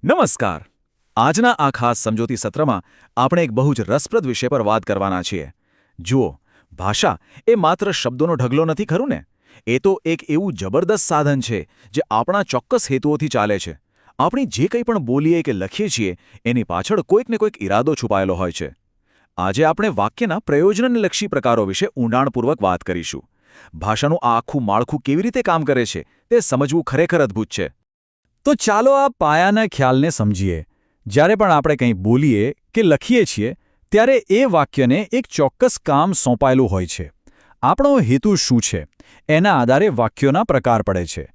નમસ્કાર. આજના આ ખાસ સમજૂતી સત્રમાં આપણે એક બહુ જ રસપ્રદ વિષય પર વાત કરવાના છીએ. જુઓ, ભાષા એ માત્ર શબ્દોનો ઢગલો નથી ખરું ને? એ તો એક એવું જબરદસ્ત સાધન છે જે આપણા ચોક્કસ હેતુઓથી ચાલે છે. આપણે જે કંઈ પણ બોલીએ કે લખીએ છીએ એની પાછળ કોઈક ને કોઈક ઈરાદો છુપાયેલો હોય છે. આજે આપણે વાક્યના પ્રયોજનલક્ષી પ્રકારો વિશે ઊંડાણપૂર્વક વાત કરીશું. ભાષાનું આ આખું માળખું કેવી રીતે કામ કરે છે તે સમજવું ખરેખર અદ્ભુત છે. તો ચાલો આ પાયાના ખ્યાલને સમજીએ. જ્યારે પણ આપણે કંઈ બોલીએ કે લખીએ છીએ ત્યારે એ વાક્યને એક ચોક્કસ કામ સોંપાયેલું હોય છે. આપણો હેતુ શું છે એના આધારે વાક્યોના પ્રકાર પડે છે.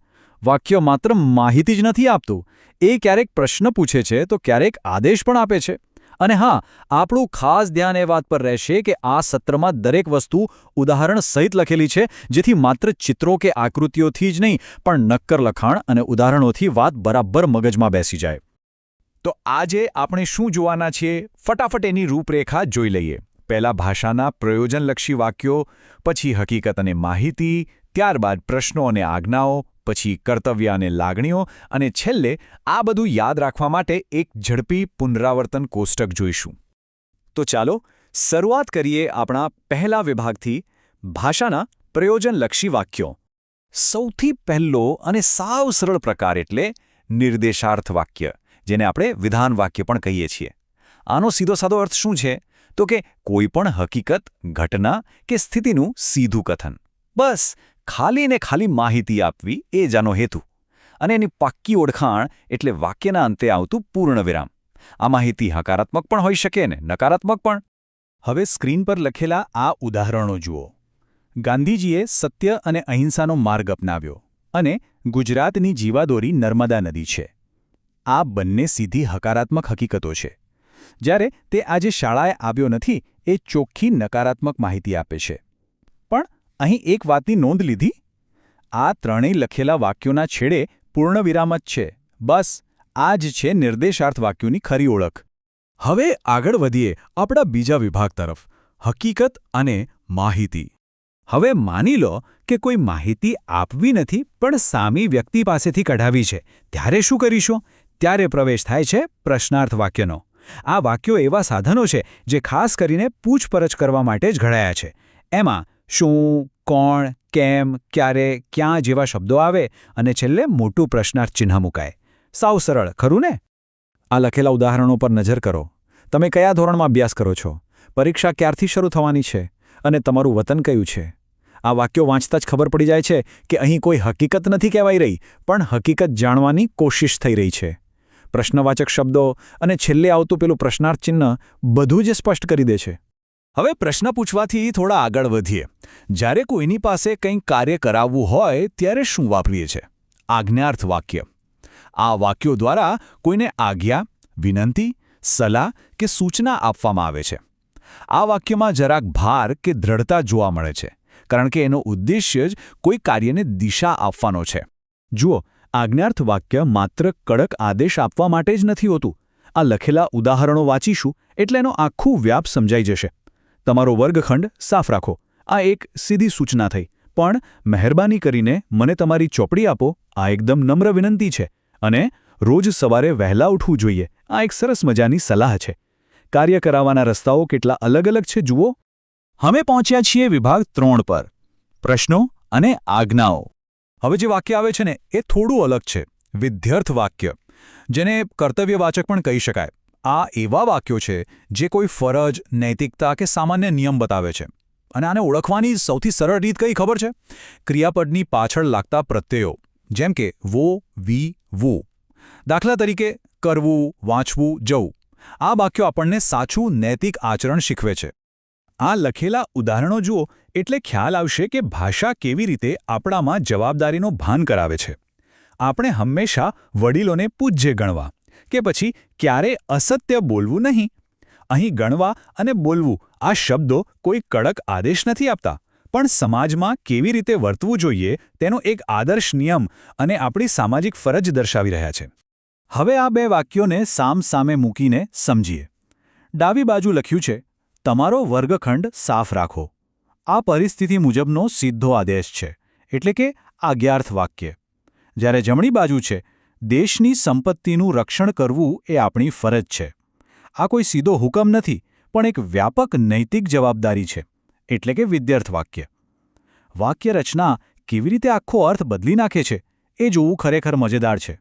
વાક્ય માત્ર માહિતી જ નથી આપતું, એ ક્યારેક પ્રશ્ન પૂછે છે તો ક્યારેક આદેશ પણ આપે છે. અને હા, આપણું ખાસ ધ્યાન એ વાત પર રહેશે કે આ સત્રમાં દરેક વસ્તુ ઉદાહરણ સહિત લખેલી છે, જેથી માત્ર ચિત્રો કે આકૃતિઓથી જ નહીં પણ નક્કર લખાણ અને ઉદાહરણોથી વાત બરાબર મગજમાં બેસી જાય. તો આજે આપણે શું જોવાના છીએ, ફટાફટ એની રૂપરેખા જોઈ લઈએ. પહેલા ભાષાના પ્રયોજનલક્ષી વાક્યો, પછી હકીકત અને માહિતી, ત્યારબાદ પ્રશ્નો અને આજ્ઞાઓ, પછી કર્તવ્ય અને લાગણીઓ, અને છેલ્લે આ બધું યાદ રાખવા માટે એક ઝડપી પુનરાવર્તન કોષ્ટક જોઈશું. તો ચાલો શરૂઆત કરીએ આપણા પહેલા વિભાગથી, ભાષાના પ્રયોજનલક્ષી વાક્યો. સૌથી પહેલો અને સાવ સરળ પ્રકાર એટલે નિર્દેશાર્થ વાક્ય, જેને આપણે વિધાન વાક્ય પણ કહીએ છીએ. આનો સીધો સાદો અર્થ શું છે? તો કે કોઈ પણ હકીકત, ઘટના કે સ્થિતિનું સીધું કથન. બસ ખાલી ને ખાલી માહિતી આપવી એ જ આનો હેતુ. અને એની પાક્કી ઓળખાણ એટલે વાક્યના અંતે આવતું પૂર્ણવિરામ. આ માહિતી હકારાત્મક પણ હોઈ શકે ને નકારાત્મક પણ. હવે સ્ક્રીન પર લખેલા આ ઉદાહરણો જુઓ. ગાંધીજીએ સત્ય અને અહિંસાનો માર્ગ અપનાવ્યો અને ગુજરાતની જીવાદોરી નર્મદા નદી છે. આ બંને સીધી હકારાત્મક હકીકતો છે. જ્યારે તે આજે શાળાએ આવ્યો નથી એ ચોખ્ખી નકારાત્મક માહિતી આપે છે. પણ અહીં એક વાતની નોંધ લીધી? આ ત્રણેય લખેલા વાક્યોના છેડે પૂર્ણવિરામ જ છે. બસ આ જ છે નિર્દેશાર્થ વાક્યોની ખરી ઓળખ. હવે આગળ વધીએ આપણા બીજા વિભાગ તરફ, હકીકત અને માહિતી. હવે માની લો કે કોઈ માહિતી આપવી નથી પણ સામી વ્યક્તિ પાસેથી કઢાવી છે, ત્યારે શું કરીશું? ત્યારે પ્રવેશ થાય છે પ્રશ્નાર્થ વાક્યનો. આ વાક્યો એવા સાધનો છે જે ખાસ કરીને પૂછપરછ કરવા માટે જ ઘડાયા છે. એમાં શું, કોણ, કેમ, ક્યારે, ક્યાં જેવા શબ્દો આવે અને છેલ્લે મોટું પ્રશ્નાર્થ ચિહ્ન મુકાય. સાવ સરળ, ખરું ને? આ લખેલા ઉદાહરણો પર નજર કરો. તમે કયા ધોરણમાં અભ્યાસ કરો છો? પરીક્ષા ક્યારથી શરૂ થવાની છે? અને તમારું વતન કયું છે? આ વાક્યો વાંચતા જ ખબર પડી જાય છે કે અહીં કોઈ હકીકત નથી કહેવાઈ રહી, પણ હકીકત જાણવાની કોશિશ થઈ રહી છે. પ્રશ્નવાચક શબ્દો અને છેલ્લે આવતું પેલું પ્રશ્નાર્થ ચિહ્ન બધું જ સ્પષ્ટ કરી દે છે. હવે પ્રશ્ન પૂછવાથી થોડા આગળ વધીએ. જ્યારે કોઈની પાસે કંઈક કાર્ય કરાવવું હોય ત્યારે શું વાપરીએ છીએ? આજ્ઞાર્થ વાક્ય. આ વાક્યો દ્વારા કોઈને આજ્ઞા, વિનંતી, સલાહ કે સૂચના આપવામાં આવે છે. આ વાક્યમાં જરાક ભાર કે દ્રઢતા જોવા મળે છે, કારણ કે એનો ઉદ્દેશ્ય જ કોઈ કાર્યને દિશા આપવાનો છે. જુઓ, આજ્ઞાર્થ વાક્ય માત્ર કડક આદેશ આપવા માટે જ નથી હોતું. આ લખેલા ઉદાહરણો વાંચીશું એટલે એનો આખું વ્યાપ સમજાઈ જશે. તમારો વર્ગખંડ સાફ રાખો, આ એક સીધી સૂચના થઈ. પણ મહેરબાની કરીને મને તમારી ચોપડી આપો, આ એકદમ નમ્ર વિનંતી છે. અને રોજ સવારે વહેલા ઉઠવું જોઈએ, આ એક સરસ મજાની સલાહ છે. કાર્ય કરાવવાના રસ્તાઓ કેટલા અલગ અલગ છે જુઓ. હવે પહોંચ્યા છીએ વિભાગ 3 પર, પ્રશ્નો અને આજ્ઞાઓ. હવે જે વાક્ય આવે છે ને એ થોડું અલગ છે, વિધ્યર્થ વાક્ય, જેને કર્તવ્યવાચક પણ કહી શકાય. આ એવા વાક્યો છે જે કોઈ ફરજ, નૈતિકતા કે સામાન્ય નિયમ બતાવે છે. અને આને ઓળખવાની સૌથી સરળ રીત કઈ ખબર છે? ક્રિયાપદની પાછળ લાગતા પ્રત્યયો, જેમ કે વો, વી, વો. દાખલા તરીકે કરવું, વાંચવું, જવું. આ વાક્યો આપણને સાચું નૈતિક આચરણ શીખવે છે. આ લખેલા ઉદાહરણો જુઓ એટલે ખ્યાલ આવશે કે ભાષા કેવી રીતે આપણામાં જવાબદારીનો ભાન કરાવે છે. આપણે હંમેશા વડીલોને પૂજ્ય ગણવા કે પછી ક્યારે અસત્ય બોલવું નહીં. અહીં ગણવા અને બોલવું આ શબ્દો કોઈ કડક આદેશ નથી આપતા, પણ સમાજમાં કેવી રીતે વર્તવું જોઈએ તેનો એક આદર્શ નિયમ અને આપણી સામાજિક ફરજ દર્શાવી રહ્યા છે. હવે આ બે વાક્યોને સામસામે મૂકીને સમજીએ. ડાબી બાજુ લખ્યું છે, તમારો વર્ગખંડ સાફ રાખો. આ પરિસ્થિતિ મુજબનો સીધો આદેશ છે, એટલે કે આજ્ઞાર્થ વાક્ય. જ્યારે જમણી બાજુ છે, દેશની સંપત્તિનું રક્ષણ કરવું એ આપણી ફરજ છે. આ કોઈ સીધો હુકમ નથી, પણ એક વ્યાપક નૈતિક જવાબદારી છે, એટલે કે વિદ્યર્થ વાક્ય. વાક્ય રચના કેવી રીતે આખો અર્થ બદલી નાખે છે એ જોવું ખરેખર મજેદાર છે.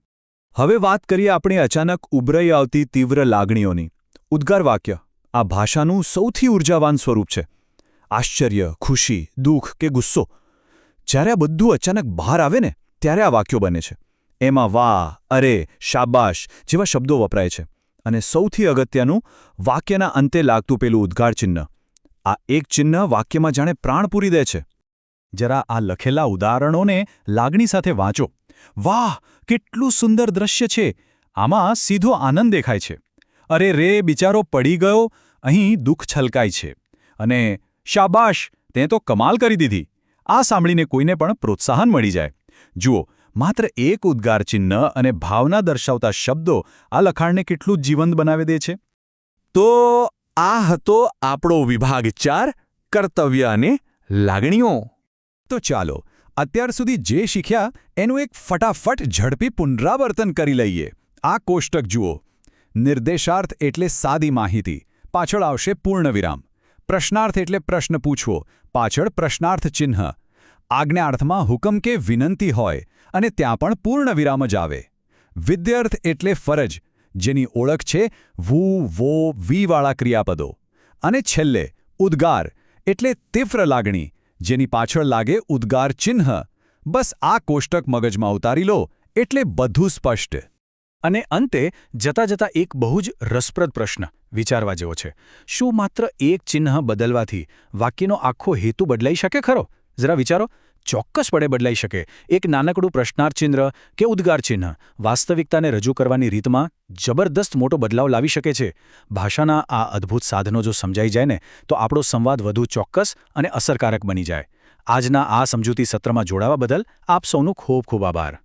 હવે વાત કરીએ આપણે અચાનક ઉભરાઈ આવતી તીવ્ર લાગણીઓની. ઉદ્ગાર વાક્ય આ ભાષાનું સૌથી ઉર્જાવાન સ્વરૂપ છે. આશ્ચર્ય, ખુશી, દુઃખ કે ગુસ્સો, જ્યારે આ બધું અચાનક બહાર આવે ને ત્યારે આ વાક્યો બને છે. એમાં વાહ, અરે, શાબાશ જેવા શબ્દો વપરાય છે. અને સૌથી અગત્યનું, વાક્યના અંતે લાગતું પેલું ઉદ્ગાર ચિહ્ન. આ એક ચિહ્ન વાક્યમાં જાણે પ્રાણ પૂરી દે છે. જરા આ લખેલા ઉદાહરણોને લાગણી સાથે વાંચો. વાહ, કેટલું સુંદર દ્રશ્ય છે! આમાં સીધો આનંદ દેખાય છે. અરે રે, બિચારો પડી ગયો, અહીં દુઃખ છલકાય છે. અને શાબાશ, તે તો કમાલ કરી દીધી. આ સાંભળીને કોઈને પણ પ્રોત્સાહન મળી જાય. જુઓ, માત્ર એક ઉદ્ગાર ચિહ્ન અને ભાવના દર્શાવતા શબ્દો આ લખાણને કેટલું જીવંત બનાવી દે છે. તો આ હતો આપણો વિભાગ 4, કર્તવ્ય અને લાગણીઓ. તો ચાલો અત્યાર સુધી જે શીખ્યા એનું એક ફટાફટ ઝડપી પુનરાવર્તન કરી લઈએ. આ કોષ્ટક જુઓ. નિર્દેશાર્થ એટલે સાદી માહિતી, પાછળ આવશે પૂર્ણવિરામ. પ્રશ્નાર્થ એટલે પ્રશ્ન પૂછવો, પાછળ પ્રશ્નાર્થ ચિહ્ન. આજ્ઞાર્થમાં હુકમ કે વિનંતી હોય અને ત્યાં પણ પૂર્ણવિરામ જ આવે. વિદ્યર્થ એટલે ફરજ, જેની ઓળખ છે વુ, વો, વીવાળા ક્રિયાપદો. અને છેલ્લે ઉદ્ગાર એટલે તીવ્ર લાગણી, જેની પાછળ લાગે ઉદ્ગાર ચિહ્ન. બસ આ કોષ્ટક મગજમાં ઉતારી લો એટલે બધું સ્પષ્ટ. અને અંતે જતા જતા એક બહુ જ રસપ્રદ પ્રશ્ન વિચારવા જેવો છે. શું માત્ર એક ચિહ્ન બદલવાથી વાક્યનો આખો હેતુ બદલાઈ શકે ખરો? જરા વિચારો. ચોક્કસપણે બદલાઈ શકે. એક નાનકડું પ્રશ્નાર્થ ચિહ્ન કે ઉદ્ગાર ચિહ્ન વાસ્તવિકતાને રજૂ કરવાની રીતમાં જબરદસ્ત મોટો બદલાવ લાવી શકે છે. ભાષાના આ અદ્ભુત સાધનો જો સમજાઈ જાય ને તો આપણો સંવાદ વધુ ચોક્કસ અને અસરકારક બની જાય. આજના આ સમજૂતી સત્રમાં જોડાવા બદલ આપ સૌનું ખૂબ ખૂબ આભાર.